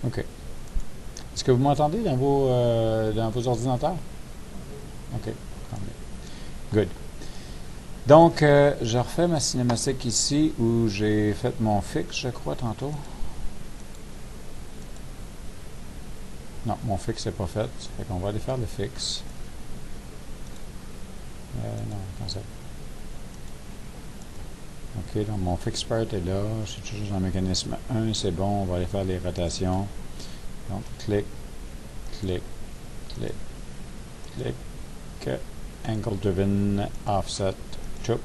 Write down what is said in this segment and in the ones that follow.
OK. Est-ce que vous m'entendez dans vos ordinateurs? OK. Good. Donc, je refais ma cinématique ici où j'ai fait mon fixe, je crois, tantôt. Non, mon fixe n'est pas fait. Fait qu'on va aller faire le fixe. Non, attends ça. OK, donc mon fixe part est là. Je suis toujours dans le mécanisme 1, c'est bon. On va aller faire les rotations. Donc, clic, clic, clic, clic. Angle driven, offset, chop.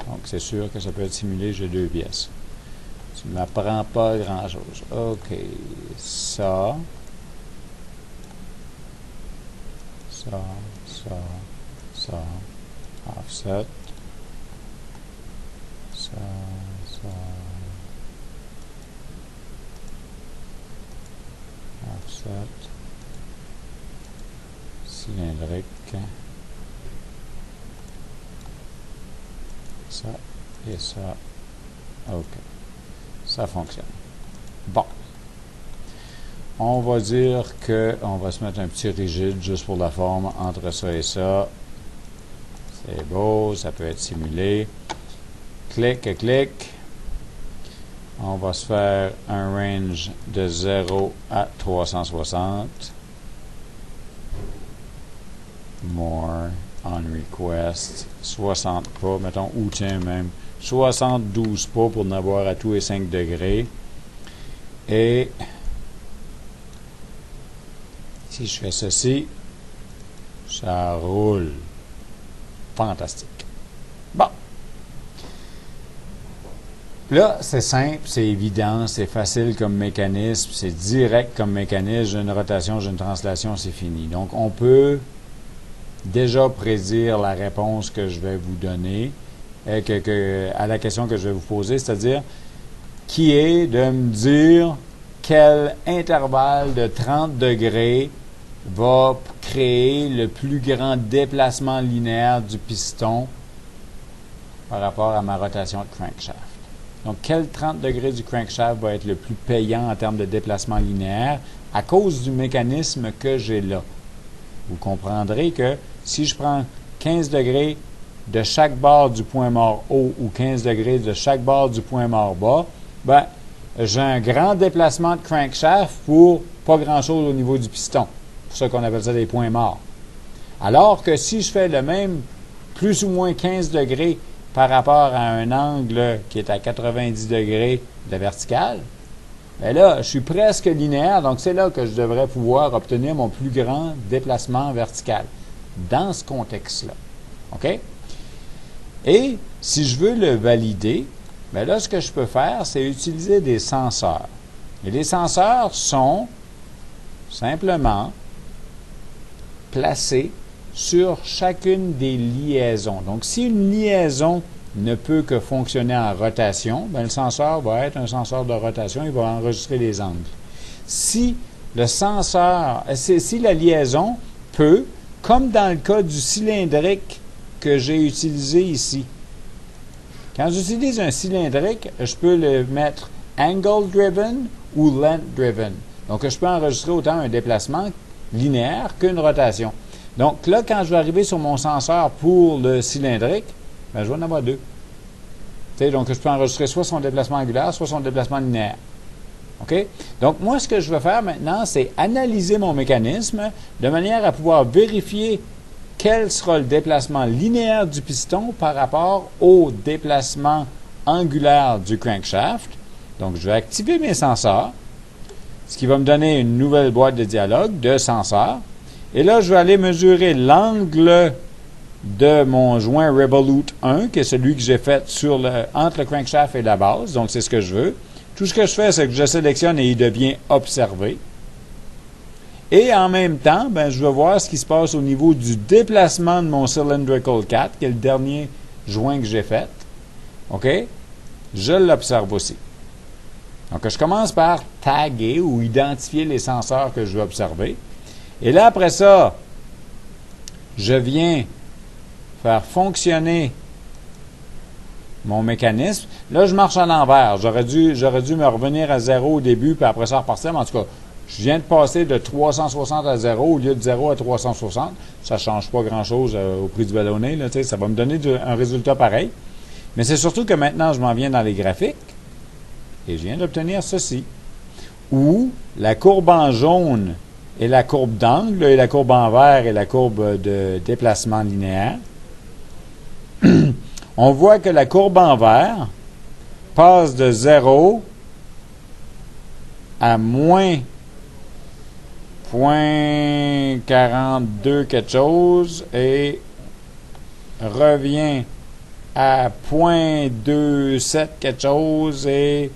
Donc, c'est sûr que ça peut être simulé, j'ai deux pièces. Ça ne m'apprend pas grand-chose. OK, ça, offset, ça, offset, cylindrique, ça et ça. OK. Ça fonctionne. Bon. On va dire qu'on va se mettre un petit rigide juste pour la forme entre ça et ça. C'est beau, ça peut être simulé. Clic, clic. On va se faire un range de 0 à 360. More on request. 60 pas, mettons, ou tiens même, 72 pas pour n'avoir à tous les 5 degrés. Et si je fais ceci, ça roule. Fantastique. Bon. Là, c'est simple, c'est évident, c'est facile comme mécanisme, c'est direct comme mécanisme. J'ai une rotation, j'ai une translation, c'est fini. Donc, on peut déjà prédire la réponse que je vais vous donner à la question que je vais vous poser, c'est-à-dire qui est de me dire quel intervalle de 30 degrés va créer le plus grand déplacement linéaire du piston par rapport à ma rotation de crankshaft. Donc, quel 30 degrés du crankshaft va être le plus payant en termes de déplacement linéaire à cause du mécanisme que j'ai là? Vous comprendrez que si je prends 15 degrés de chaque bord du point mort haut ou 15 degrés de chaque bord du point mort bas, ben, j'ai un grand déplacement de crankshaft pour pas grand-chose au niveau du piston. C'est pour ça qu'on appelle ça des points morts. Alors que si je fais le même plus ou moins 15 degrés par rapport à un angle qui est à 90 degrés de vertical, bien là, je suis presque linéaire, donc c'est là que je devrais pouvoir obtenir mon plus grand déplacement vertical dans ce contexte-là. OK? Et si je veux le valider, bien là, ce que je peux faire, c'est utiliser des senseurs. Et les senseurs sont simplement placés sur chacune des liaisons. Donc, si une liaison ne peut que fonctionner en rotation, bien, le senseur va être un senseur de rotation, il va enregistrer les angles. Si la liaison peut, comme dans le cas du cylindrique que j'ai utilisé ici, quand j'utilise un cylindrique, je peux le mettre angle driven ou length driven. Donc, je peux enregistrer autant un déplacement linéaire qu'une rotation. Donc, là, quand je vais arriver sur mon senseur pour le cylindrique, bien, je vais en avoir deux. Donc, je peux enregistrer soit son déplacement angulaire, soit son déplacement linéaire. OK? Donc, moi, ce que je vais faire maintenant, c'est analyser mon mécanisme de manière à pouvoir vérifier quel sera le déplacement linéaire du piston par rapport au déplacement angulaire du crankshaft. Donc, je vais activer mes senseurs, ce qui va me donner une nouvelle boîte de dialogue de senseurs. Et là, je vais aller mesurer l'angle de mon joint Revolute 1, qui est celui que j'ai fait entre le crankshaft et la base. Donc, c'est ce que je veux. Tout ce que je fais, c'est que je sélectionne et il devient observé. Et en même temps, ben, je vais voir ce qui se passe au niveau du déplacement de mon Cylindrical 4, qui est le dernier joint que j'ai fait. OK? Je l'observe aussi. Donc, je commence par taguer ou identifier les senseurs que je veux observer. Et là, après ça, je viens faire fonctionner mon mécanisme. Là, je marche à l'envers. J'aurais dû me revenir à 0 au début, puis après ça repartir. Mais en tout cas, je viens de passer de 360 à 0 au lieu de 0 à 360. Ça ne change pas grand-chose au prix du ballonné. Là, ça va me donner un résultat pareil. Mais c'est surtout que maintenant, je m'en viens dans les graphiques et je viens d'obtenir ceci. Où la courbe en jaune est la courbe d'angle et la courbe en vert est la courbe de déplacement linéaire. On voit que la courbe en vert passe de 0 à moins 0,42 quelque chose et revient à 0,27 quelque chose et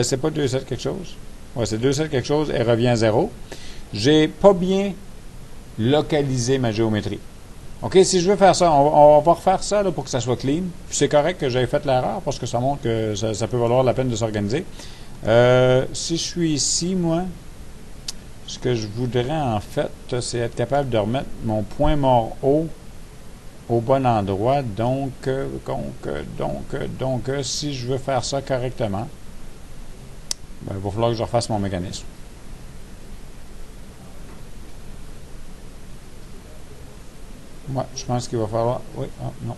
c'est pas 2,7 quelque chose? Ouais, c'est 2,7 quelque chose et revient à 0. J'ai pas bien localisé ma géométrie. OK, si je veux faire ça, on va refaire ça là, pour que ça soit clean. Puis c'est correct que j'aie fait l'erreur parce que ça montre que ça peut valoir la peine de s'organiser. Si je suis ici, moi, ce que je voudrais en fait, c'est être capable de remettre mon point mort haut au bon endroit. Donc, si je veux faire ça correctement, ben, il va falloir que je refasse mon mécanisme. Ouais, je pense qu'il va falloir... Oui, non.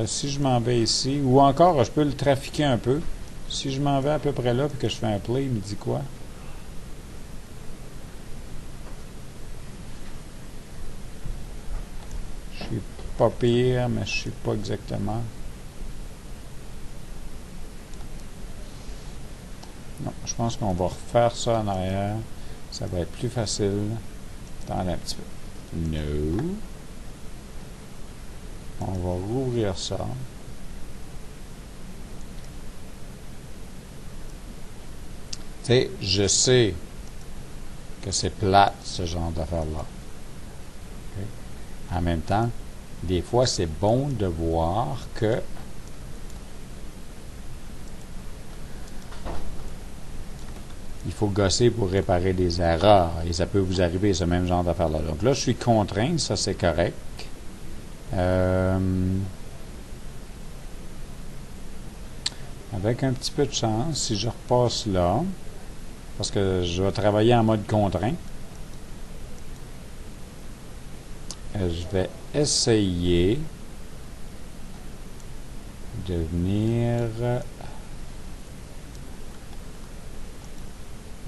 Si je m'en vais ici, ou encore, je peux le trafiquer un peu. Si je m'en vais à peu près là, puis que je fais un play, il me dit quoi? Je suis pas pire, mais je sais pas exactement. Non, je pense qu'on va refaire ça en arrière. Ça va être plus facile. Attendez un petit peu. No. On va rouvrir ça. Tu sais, je sais que c'est plate, ce genre d'affaire-là. Okay? En même temps, des fois, c'est bon de voir que il faut gosser pour réparer des erreurs. Et ça peut vous arriver, ce même genre d'affaire-là. Donc là, je suis contraint, ça c'est correct. Avec un petit peu de chance, si je repasse là, parce que je vais travailler en mode contraint, je vais essayer de venir...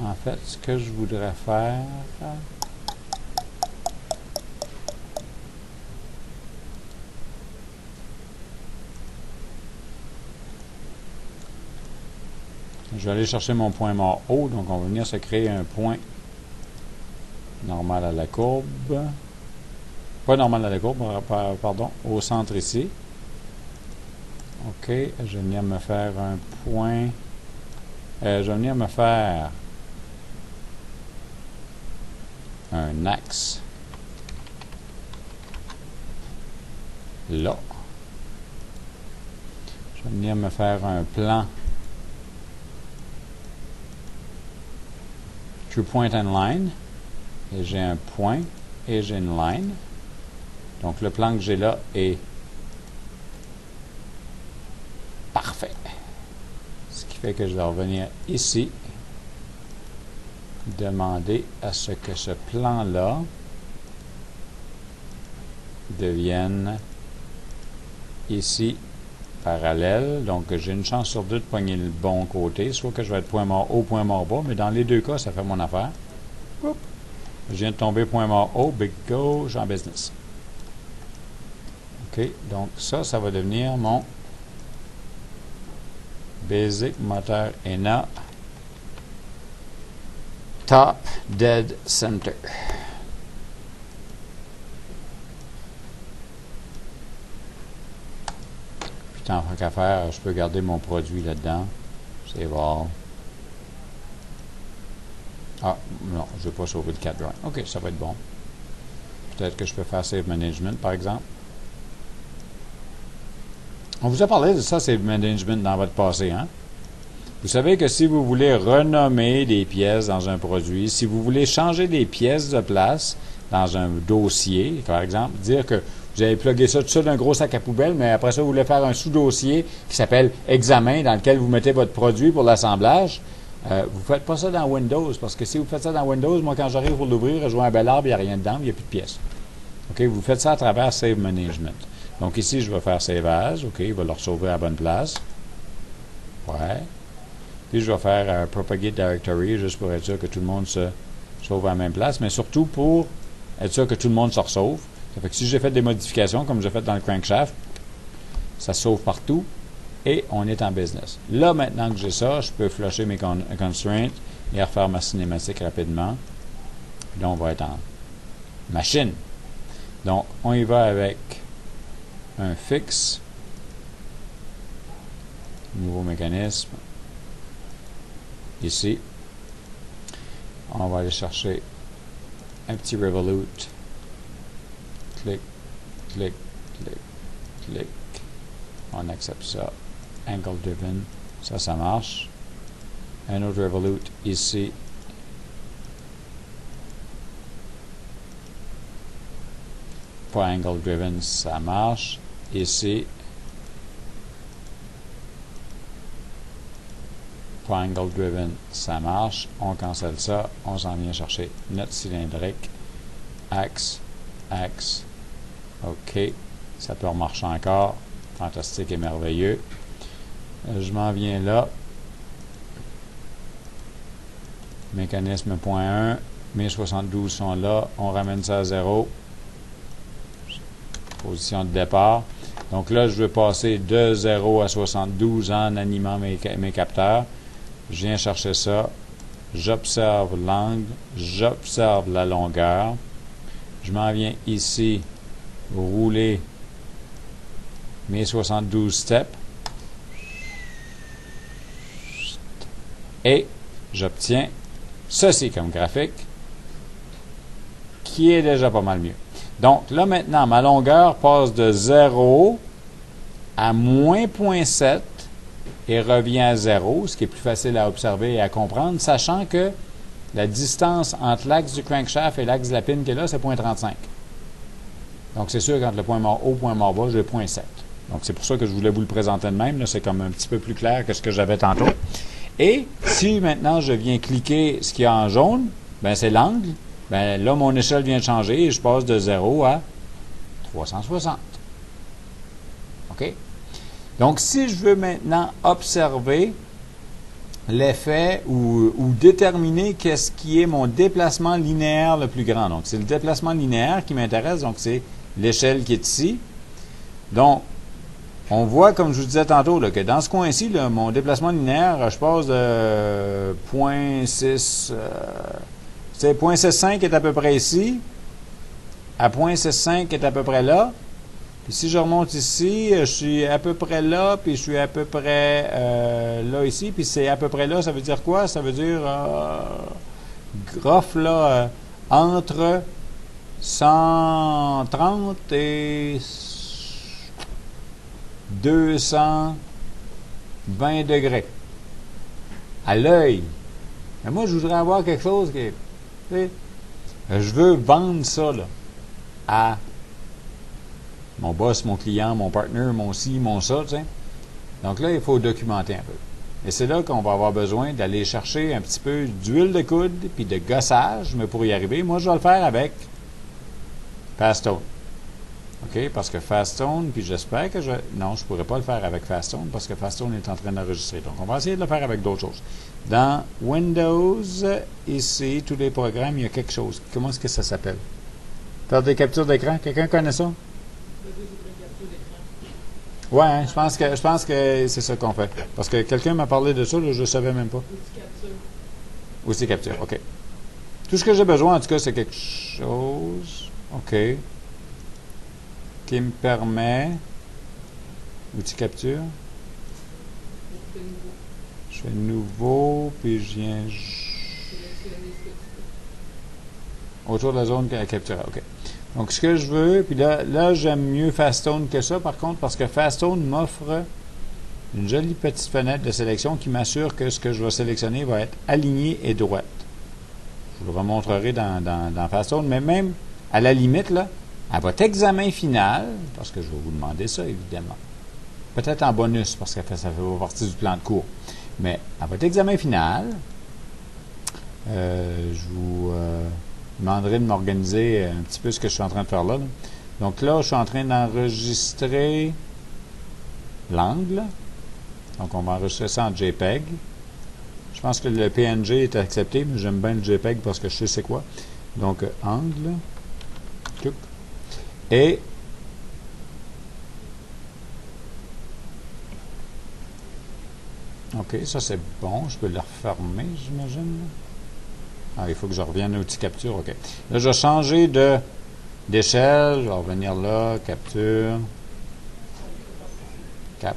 En fait, ce que je voudrais faire... Je vais aller chercher mon point mort haut, donc on va venir se créer un point normal à la courbe. Pas normal à la courbe, pardon, au centre ici. OK, je vais venir me faire un point. Je vais venir me faire un axe là. Je vais venir me faire un plan True Point and Line. Et j'ai un point et j'ai une line. Donc le plan que j'ai là est parfait. Ce qui fait que je vais revenir ici, demander à ce que ce plan-là devienne ici parallèle. Donc j'ai une chance sur deux de pogner le bon côté, soit que je vais être point mort haut, point mort bas, mais dans les deux cas, ça fait mon affaire. Oups. Je viens de tomber point mort haut, big go, je suis en business. OK, donc ça va devenir mon Basic Moteur ENA Top Dead Center. Puis tant qu'à faire, je peux garder mon produit là-dedans. C'est bon. Ah, non, je ne vais pas sauver le 4 drawing. OK, ça va être bon. Peut-être que je peux faire Save Management, par exemple. On vous a parlé de ça, Save Management, dans votre passé, hein? Vous savez que si vous voulez renommer des pièces dans un produit, si vous voulez changer des pièces de place dans un dossier, par exemple, dire que Vous avez plugué ça tout ça d'un gros sac à poubelle, mais après ça, vous voulez faire un sous-dossier qui s'appelle Examen, dans lequel vous mettez votre produit pour l'assemblage. Vous ne faites pas ça dans Windows, parce que si vous faites ça dans Windows, moi, quand j'arrive pour l'ouvrir, je vois un bel arbre, il n'y a rien dedans, il n'y a plus de pièces. OK? Vous faites ça à travers Save Management. Donc ici, je vais faire Save As. OK? Il va le sauver à la bonne place. Ouais. Puis je vais faire Propagate Directory, juste pour être sûr que tout le monde se sauve à la même place, mais surtout pour être sûr que tout le monde se sauve. Ça fait que si j'ai fait des modifications, comme j'ai fait dans le crankshaft, ça sauve partout. Et on est en business. Là, maintenant que j'ai ça, je peux flusher mes constraints et refaire ma cinématique rapidement. Puis là, on va être en machine. Donc, on y va avec un fixe. Nouveau mécanisme. Ici. On va aller chercher un petit revolute. Clic, clic, clic, clic. On accepte ça. Angle driven, ça marche. Un autre revolute ici. Pas angle driven, ça marche. Ici. Pas angle driven, ça marche. On cancelle ça. On s'en vient chercher notre cylindrique. Axe, axe. OK. Ça peut remarcher encore. Fantastique et merveilleux. Je m'en viens là. Mécanisme .1. Mes 72 sont là. On ramène ça à 0. Position de départ. Donc là, je veux passer de 0 à 72 en animant mes capteurs. Je viens chercher ça. J'observe l'angle. J'observe la longueur. Je m'en viens ici. Rouler mes 72 steps. Et j'obtiens ceci comme graphique, qui est déjà pas mal mieux. Donc, là, maintenant, ma longueur passe de 0 à moins 0.7 et revient à 0, ce qui est plus facile à observer et à comprendre, sachant que la distance entre l'axe du crankshaft et l'axe de la pine qui est là, c'est 0.35. Donc, c'est sûr qu'entre le point mort haut et le point mort bas, j'ai 0.7. Donc, c'est pour ça que je voulais vous le présenter de même. Là, c'est comme un petit peu plus clair que ce que j'avais tantôt. Et si maintenant je viens cliquer ce qu'il y a en jaune, ben c'est l'angle. Ben là, mon échelle vient de changer et je passe de 0 à 360. OK? Donc, si je veux maintenant observer l'effet ou déterminer qu'est-ce qui est mon déplacement linéaire le plus grand. Donc, c'est le déplacement linéaire qui m'intéresse. Donc, c'est l'échelle qui est ici. Donc, on voit, comme je vous disais tantôt, là, que dans ce coin-ci, mon déplacement linéaire, je passe de 0.6... c'est 0.65 est à peu près ici, à 0.65 est à peu près là. Puis si je remonte ici, je suis à peu près là, puis je suis à peu près là ici, puis c'est à peu près là, ça veut dire quoi? Ça veut dire graphe là, entre 130 et 220 degrés. À l'œil. Mais moi, je voudrais avoir quelque chose qui est... Je veux vendre ça là, à mon boss, mon client, mon partner, mon ci, mon ça, tu sais. Donc là, il faut documenter un peu. Et c'est là qu'on va avoir besoin d'aller chercher un petit peu d'huile de coude puis de gossage, mais pour y arriver, moi, je vais le faire avec Fastone. OK? Parce que Fastone, puis j'espère que non, je ne pourrais pas le faire avec Fastone parce que Fastone est en train d'enregistrer. Donc, on va essayer de le faire avec d'autres choses. Dans Windows, ici, tous les programmes, il y a quelque chose. Comment est-ce que ça s'appelle? Faire des captures d'écran? Quelqu'un connaît ça? Ouais, hein, je pense que c'est ça qu'on fait. Parce que quelqu'un m'a parlé de ça, là, je ne savais même pas. Outil capture, OK. Tout ce que j'ai besoin, en tout cas, c'est quelque chose, OK, qui me permet, outil capture, je fais nouveau, puis je viens autour de la zone capturée, OK. Donc, ce que je veux, puis là j'aime mieux Fastone que ça, par contre, parce que Fastone m'offre une jolie petite fenêtre de sélection qui m'assure que ce que je vais sélectionner va être aligné et droit. Je vous le remontrerai dans Fastone, mais même à la limite, là, À votre examen final, parce que je vais vous demander ça, évidemment, peut-être en bonus, parce que ça fait partie du plan de cours, mais à votre examen final, je vous demanderai de m'organiser un petit peu ce que je suis en train de faire là. Donc là, je suis en train d'enregistrer l'angle. Donc on va enregistrer ça en JPEG. Je pense que le PNG est accepté, mais j'aime bien le JPEG parce que je sais c'est quoi. Donc angle. Et OK, ça c'est bon. Je peux le refermer, j'imagine. Ah, il faut que je revienne au outil capture. OK. Là, je vais changer d'échelle. Je vais revenir là. Capture. Cap.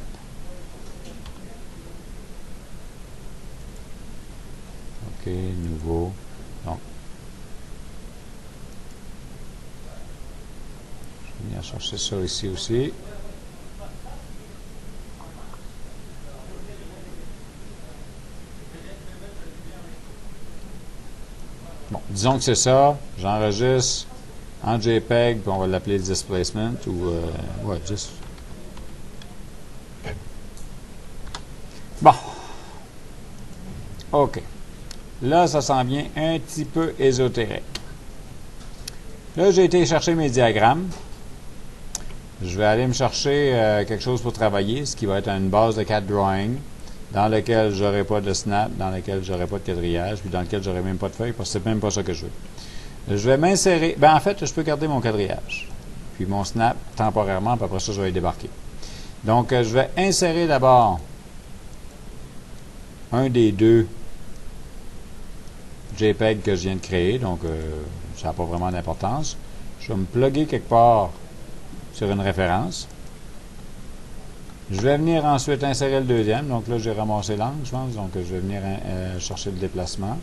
OK, nouveau. Donc, je vais venir chercher ça ici aussi. Bon, disons que c'est ça. J'enregistre en JPEG, puis on va l'appeler displacement ou ouais, juste. Bon. OK. Là, ça s'en vient un petit peu ésotérique. Là, j'ai été chercher mes diagrammes. Je vais aller me chercher quelque chose pour travailler, ce qui va être une base de 4 drawings, dans lequel je n'aurai pas de snap, dans lequel je n'aurai pas de quadrillage, puis dans lequel je n'aurai même pas de feuille, parce que c'est même pas ça que je veux. Je vais m'insérer. Ben, en fait, je peux garder mon quadrillage, puis mon snap temporairement, puis après ça, je vais débarquer. Donc, je vais insérer d'abord un des deux JPEG que je viens de créer, donc ça n'a pas vraiment d'importance. Je vais me plugger quelque part sur une référence. Je vais venir ensuite insérer le deuxième. Donc là, j'ai ramassé l'angle, je pense. Donc, je vais venir chercher le déplacement.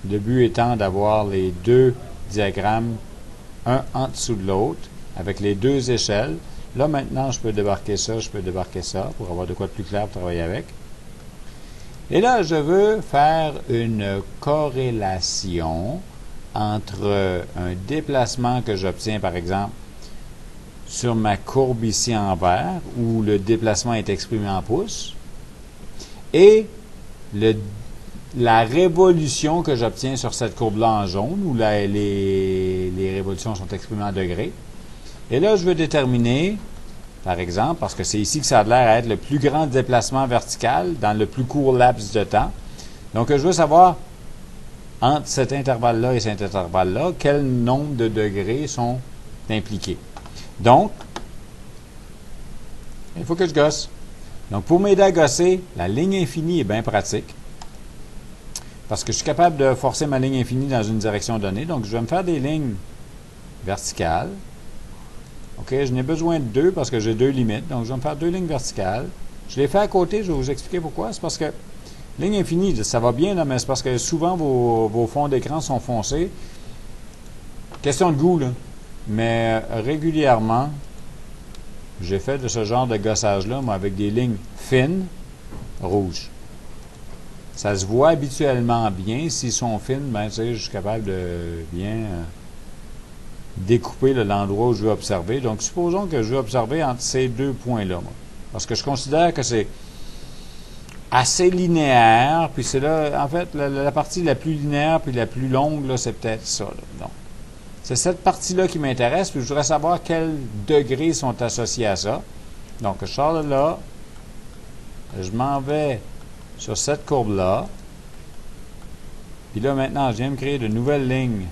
Le but étant d'avoir les deux diagrammes, un en dessous de l'autre, avec les deux échelles. Là, maintenant, je peux débarquer ça, je peux débarquer ça, pour avoir de quoi de plus clair pour travailler avec. Et là, je veux faire une corrélation entre un déplacement que j'obtiens, par exemple, sur ma courbe ici en vert, où le déplacement est exprimé en pouces, et la révolution que j'obtiens sur cette courbe-là en jaune, où les révolutions sont exprimées en degrés. Et là, je veux déterminer, par exemple, parce que c'est ici que ça a l'air à être le plus grand déplacement vertical dans le plus court laps de temps. Donc, je veux savoir, entre cet intervalle-là et cet intervalle-là, quel nombre de degrés sont impliqués. Donc, il faut que je gosse. Donc, pour m'aider à gosser, la ligne infinie est bien pratique. Parce que je suis capable de forcer ma ligne infinie dans une direction donnée. Donc, je vais me faire des lignes verticales. OK, je n'ai besoin de deux parce que j'ai deux limites. Donc, je vais me faire deux lignes verticales. Je les fais à côté, je vais vous expliquer pourquoi. C'est parce que ligne infinie, ça va bien, là, mais c'est parce que souvent, vos fonds d'écran sont foncés. Question de goût, là. Mais régulièrement, j'ai fait de ce genre de gossage-là, moi, avec des lignes fines, rouges. Ça se voit habituellement bien. S'ils sont fines, ben, tu sais, je suis capable de bien découper l'endroit où je veux observer. Donc, supposons que je veux observer entre ces deux points-là, moi. Parce que je considère que c'est assez linéaire, puis c'est là, en fait, la partie la plus linéaire puis la plus longue, là, c'est peut-être ça, là. Donc, c'est cette partie-là qui m'intéresse, puis je voudrais savoir quels degrés sont associés à ça. Donc, je sors de là, je m'en vais sur cette courbe-là, puis là, maintenant, je viens me créer de nouvelles lignes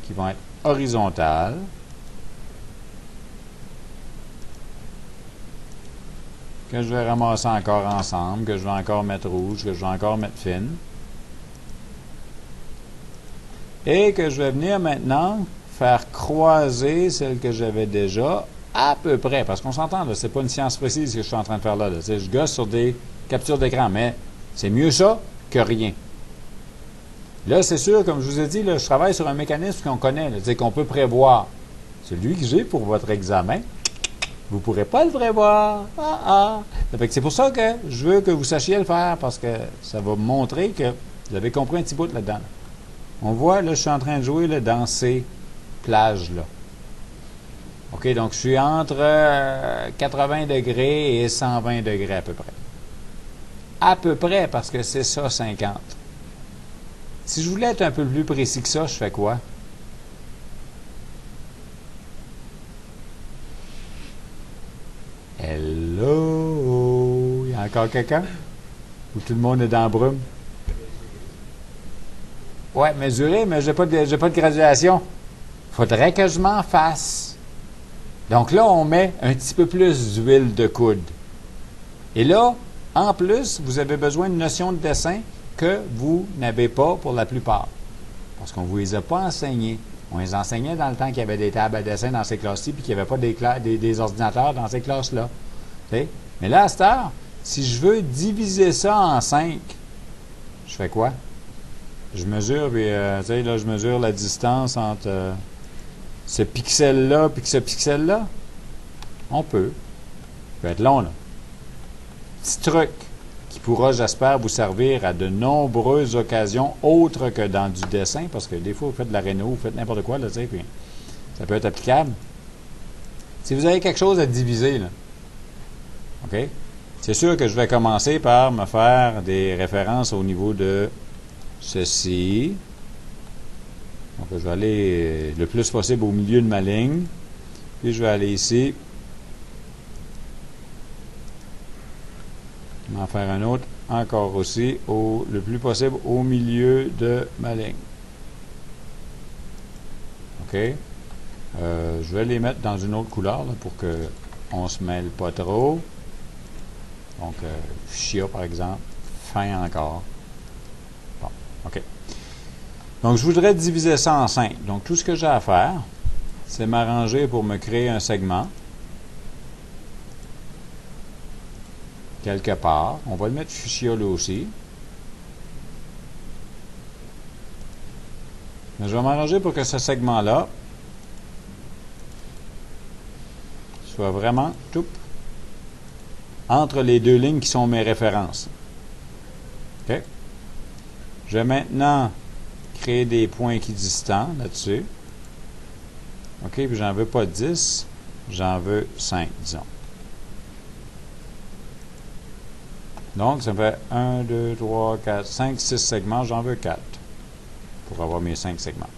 qui vont être horizontales. Que je vais ramasser encore ensemble, que je vais encore mettre rouge, que je vais encore mettre fine. Et que je vais venir maintenant faire croiser celle que j'avais déjà à peu près, parce qu'on s'entend, là, c'est pas une science précise que je suis en train de faire là. Je gosse sur des captures d'écran, mais c'est mieux ça que rien. Là, c'est sûr, comme je vous ai dit, là, je travaille sur un mécanisme qu'on connaît, qu'on peut prévoir. Celui que j'ai pour votre examen, vous ne pourrez pas le prévoir. C'est pour ça que je veux que vous sachiez le faire, parce que ça va me montrer que vous avez compris un petit bout là-dedans. On voit, là, je suis en train de jouer là, dans ces plages-là. OK, donc je suis entre 80 degrés et 120 degrés à peu près. À peu près, parce que c'est ça, 50. Si je voulais être un peu plus précis que ça, je fais quoi? Hello! Il y a encore quelqu'un? Ou tout le monde est dans la brume? Ouais, mesurer, mais j'ai pas de graduation. Faudrait que je m'en fasse. Donc là, on met un petit peu plus d'huile de coude. Et là, en plus, vous avez besoin de notions de dessin que vous n'avez pas pour la plupart. Parce qu'on ne vous les a pas enseignées. On les enseignait dans le temps qu'il y avait des tables à dessin dans ces classes-ci, puis qu'il n'y avait pas des ordinateurs dans ces classes-là. T'sais? Mais là, à cette heure, si je veux diviser ça en 5, je fais quoi? Je mesure, puis là, je mesure la distance entre ce pixel-là et ce pixel-là. On peut. Ça peut être long, là. Petit truc qui pourra, j'espère, vous servir à de nombreuses occasions autres que dans du dessin, parce que des fois, vous faites de la réno, vous faites n'importe quoi, là, tu sais, puis ça peut être applicable. Si vous avez quelque chose à diviser, là, OK? C'est sûr que je vais commencer par me faire des références au niveau de ceci. Donc, je vais aller le plus possible au milieu de ma ligne. Puis, je vais aller ici. Je vais en faire un autre encore aussi, le plus possible au milieu de ma ligne. OK? Je vais les mettre dans une autre couleur là, pour qu'on ne se mêle pas trop. Donc, fuchsia, par exemple. Fin encore. Bon, OK. Donc, je voudrais diviser ça en 5. Donc, tout ce que j'ai à faire, c'est m'arranger pour me créer un segment. Quelque part. On va le mettre fuchsia là aussi. Mais je vais m'arranger pour que ce segment-là soit vraiment tout entre les deux lignes qui sont mes références. OK? Je vais maintenant créer des points équidistants là-dessus. OK, puis j'en veux pas 10, j'en veux 5, disons. Donc, ça me fait 1, 2, 3, 4, 5, 6 segments, j'en veux 4 pour avoir mes 5 segments.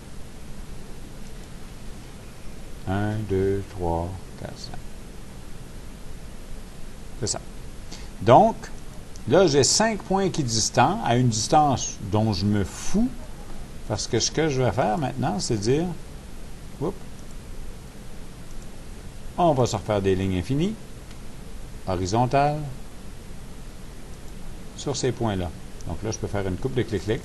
1, 2, 3, 4, 5. C'est ça. Donc, là, j'ai 5 points équidistants à une distance dont je me fous, parce que ce que je vais faire maintenant, c'est dire, oups, on va se refaire des lignes infinies, horizontales, sur ces points-là. Donc là, je peux faire une coupe de clic-clic.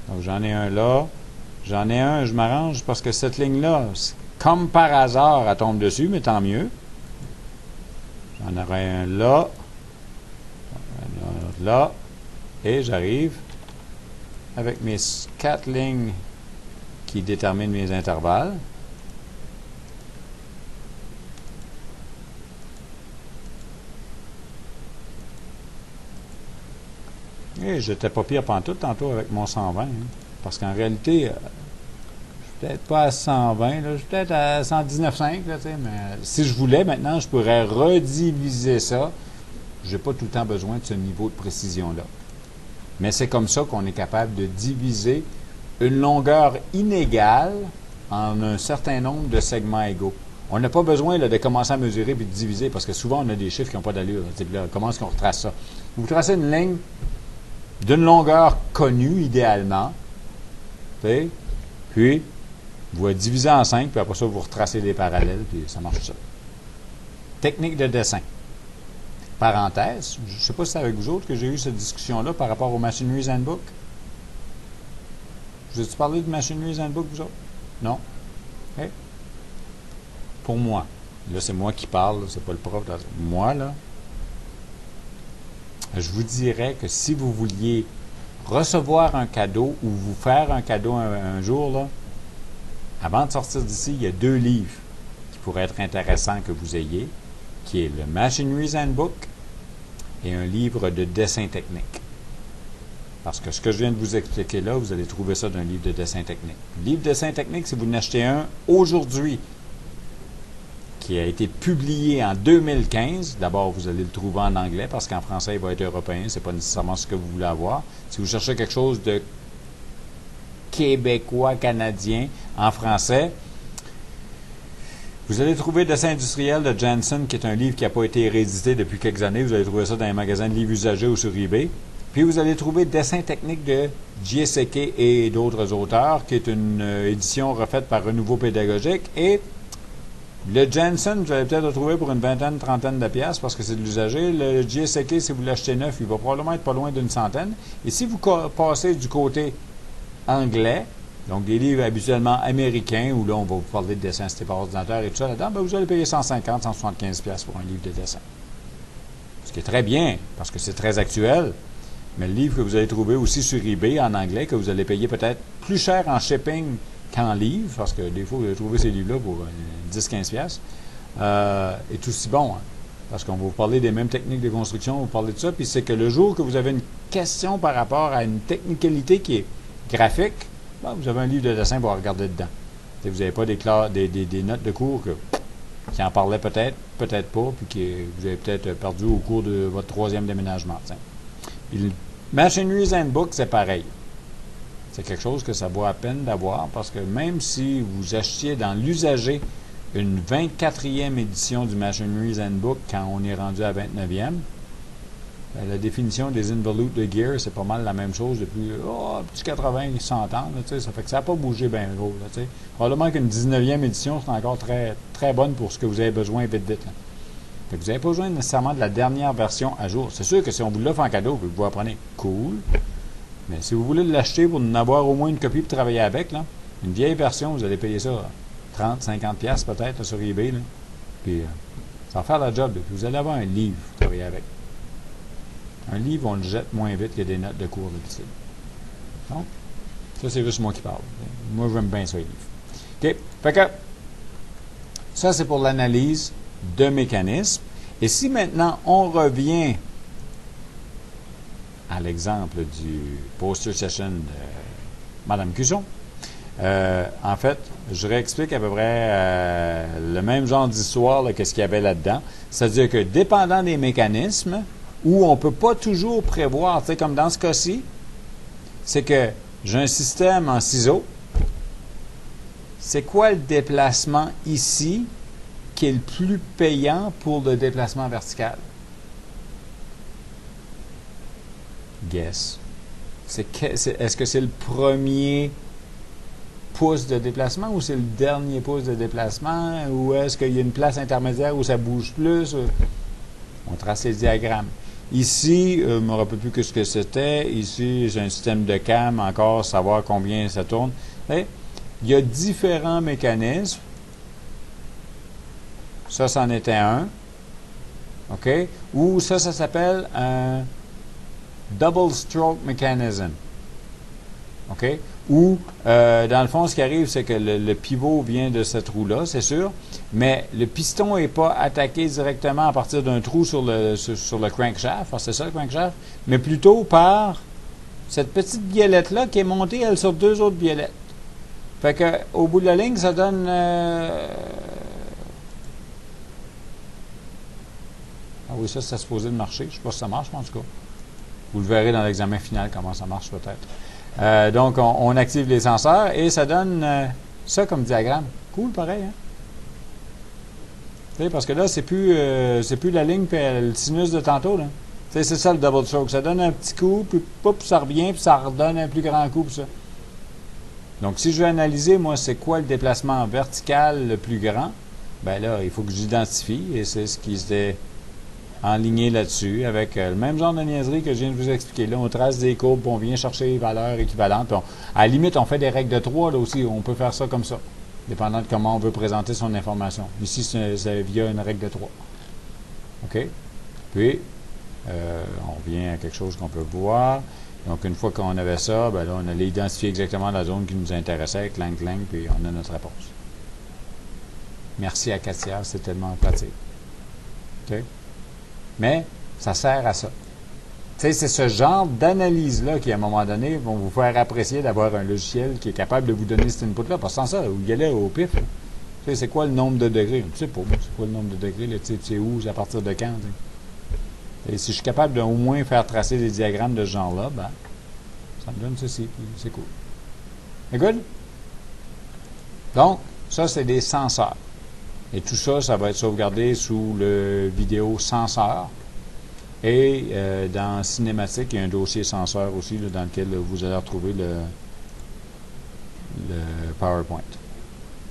Donc, j'en ai un là. J'en ai un, je m'arrange parce que cette ligne-là, comme par hasard, elle tombe dessus, mais tant mieux. J'en aurai un là. Un autre là. Et j'arrive avec mes 4 lignes qui déterminent mes intervalles. Et j'étais pas pire pantoute tantôt avec mon 120. Hein, parce qu'en réalité, je suis peut-être pas à 120, là, je suis peut-être à 119,5, là, mais si je voulais, maintenant, je pourrais rediviser ça. Je n'ai pas tout le temps besoin de ce niveau de précision-là. Mais c'est comme ça qu'on est capable de diviser une longueur inégale en un certain nombre de segments égaux. On n'a pas besoin là, de commencer à mesurer et de diviser, parce que souvent, on a des chiffres qui n'ont pas d'allure. Là, comment est-ce qu'on retrace ça? Vous tracez une ligne d'une longueur connue, idéalement. Puis, vous la divisez en 5, puis après ça, vous retracez des parallèles, puis ça marche ça. Technique de dessin. Parenthèse, je ne sais pas si c'est avec vous autres que j'ai eu cette discussion-là par rapport au Machinery's Handbook. Je vous ai-tu parlé de Machinery's Handbook, vous autres? Non? Okay. Pour moi, là, c'est moi qui parle, c'est pas le prof. Moi, là, je vous dirais que si vous vouliez recevoir un cadeau ou vous faire un cadeau un jour, là, avant de sortir d'ici, il y a 2 livres qui pourraient être intéressants que vous ayez, qui est le Machinery's Handbook et un livre de dessin technique. Parce que ce que je viens de vous expliquer là, vous allez trouver ça dans un livre de dessin technique. Le livre de dessin technique, si vous en achetez un aujourd'hui, qui a été publié en 2015, d'abord vous allez le trouver en anglais, parce qu'en français, il va être européen, c'est pas nécessairement ce que vous voulez avoir. Si vous cherchez quelque chose de québécois, canadien, en français, vous allez trouver Dessin industriel de Janssen, qui est un livre qui n'a pas été réédité depuis quelques années. Vous allez trouver ça dans les magasins de livres usagés ou sur eBay. Puis vous allez trouver Dessin technique de Giesecke et d'autres auteurs, qui est une édition refaite par Renouveau pédagogique. Et le Janssen, vous allez peut-être le trouver pour une vingtaine, trentaine de piastres, parce que c'est de l'usager. Le Giesecke, si vous l'achetez neuf, il va probablement être pas loin d'une centaine. Et si vous passez du côté anglais, donc des livres habituellement américains, où là, on va vous parler de dessin c'était par ordinateur et tout ça là-dedans, ben, vous allez payer 150, 175 piastres pour un livre de dessin. Ce qui est très bien, parce que c'est très actuel. Mais le livre que vous allez trouver aussi sur eBay en anglais, que vous allez payer peut-être plus cher en shipping qu'en livre, parce que des fois, vous allez trouver ces livres-là pour 10-15 piastres, est aussi bon. Hein, parce qu'on va vous parler des mêmes techniques de construction, on va vous parler de ça, puis c'est que le jour que vous avez une question par rapport à une technicalité qui est graphique, ben, vous avez un livre de dessin pour regarder dedans. Et vous n'avez pas des notes de cours qui en parlaient peut-être, peut-être pas, puis que vous avez peut-être perdu au cours de votre troisième déménagement. Puis le Machinery's Handbook, c'est pareil. C'est quelque chose que ça vaut à peine d'avoir, parce que même si vous achetiez dans l'usager une 24e édition du Machinery's Handbook quand on est rendu à 29e, la définition des involutes de gear, c'est pas mal la même chose depuis petit 80, 100 ans. Là, ça fait que ça n'a pas bougé bien gros. Là, probablement qu'une 19e édition, c'est encore très, très bonne pour ce que vous avez besoin vite. Là. Fait que vous n'avez pas besoin nécessairement de la dernière version à jour. C'est sûr que si on vous l'offre en cadeau, vous la prenez, cool. Mais si vous voulez l'acheter pour en avoir au moins une copie pour travailler avec, là, une vieille version, vous allez payer ça 30, 50 piastres peut-être là, sur eBay. Là. Puis ça va faire la job. Puis vous allez avoir un livre pour travailler avec. Un livre, on le jette moins vite que des notes de cours d'habitude. Donc, ça, c'est juste moi qui parle. Moi, j'aime bien ça, les livres. OK. Fait que, ça, c'est pour l'analyse de mécanismes. Et si maintenant, on revient à l'exemple du poster session de Mme Cusson, en fait, je réexplique à peu près le même genre d'histoire qu'est-ce qu'il y avait là-dedans. C'est-à-dire que, dépendant des mécanismes, où on ne peut pas toujours prévoir, tu sais, comme dans ce cas-ci, c'est que j'ai un système en ciseaux. C'est quoi le déplacement ici qui est le plus payant pour le déplacement vertical? Guess. Est-ce que c'est le premier pouce de déplacement ou c'est le dernier pouce de déplacement? Ou est-ce qu'il y a une place intermédiaire où ça bouge plus? On trace les diagrammes. Ici, je ne me rappelle plus ce que c'était. Ici, j'ai un système de cam, encore, savoir combien ça tourne. Et il y a différents mécanismes. Ça, c'en était un. OK? Ou ça s'appelle un double stroke mechanism. OK? Ou, dans le fond, ce qui arrive, c'est que le pivot vient de ce trou-là, c'est sûr, mais le piston n'est pas attaqué directement à partir d'un trou sur le crankshaft, c'est ça le crankshaft, mais plutôt par cette petite biellette-là qui est montée, elle, sur deux autres biellettes. Fait que, au bout de la ligne, ça donne... Ah oui, ça, c'est supposé de marcher. Je ne sais pas si ça marche, mais en tout cas. Vous le verrez dans l'examen final, comment ça marche peut-être. Donc, on active les senseurs et ça donne ça comme diagramme. Cool, pareil, hein? Parce que là, c'est plus la ligne et le sinus de tantôt, là. C'est ça le double stroke. Ça donne un petit coup, puis poup, ça revient, puis ça redonne un plus grand coup, puis ça. Donc, si je veux analyser, moi, c'est quoi le déplacement vertical le plus grand? Ben là, il faut que j'identifie, et c'est ce qui s'est enligné là-dessus, avec le même genre de niaiserie que je viens de vous expliquer. Là, on trace des courbes, puis on vient chercher les valeurs équivalentes. Puis à la limite, on fait des règles de 3, là aussi. On peut faire ça comme ça, dépendant de comment on veut présenter son information. Ici, c'est via une règle de 3. OK? Puis, on vient à quelque chose qu'on peut voir. Donc, une fois qu'on avait ça, ben là, on allait identifier exactement la zone qui nous intéressait, clang, clang, puis on a notre réponse. Merci à Katia, c'est tellement pratique. OK? Mais, ça sert à ça. sais, c'est ce genre d'analyse-là qui, à un moment donné, vont vous faire apprécier d'avoir un logiciel qui est capable de vous donner cet input-là. Parce que sans ça, vous y allez au pif. Tu sais, c'est quoi le nombre de degrés? Tu sais pas, c'est quoi le nombre de degrés? Là, tu sais où, à partir de quand? Et si je suis capable d'au moins faire tracer des diagrammes de ce genre-là, ben, ça me donne ceci. C'est cool. C'est good? Donc, ça, c'est des senseurs. Et tout ça, ça va être sauvegardé sous le vidéo senseur. Et dans Cinématique, il y a un dossier senseur aussi là, dans lequel vous allez retrouver le PowerPoint.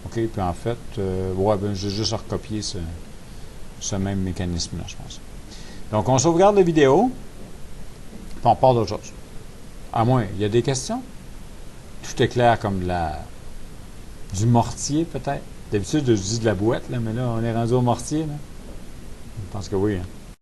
OK? Puis en fait, ouais, ben, j'ai juste recopié ce même mécanisme-là, je pense. Donc, on sauvegarde la vidéo, puis on part d'autre chose. À moins, il y a des questions? Tout est clair comme du mortier, peut-être. D'habitude, je dis de la boîte, là, mais là, on est rendu au mortier. Là. Je pense que oui. Hein?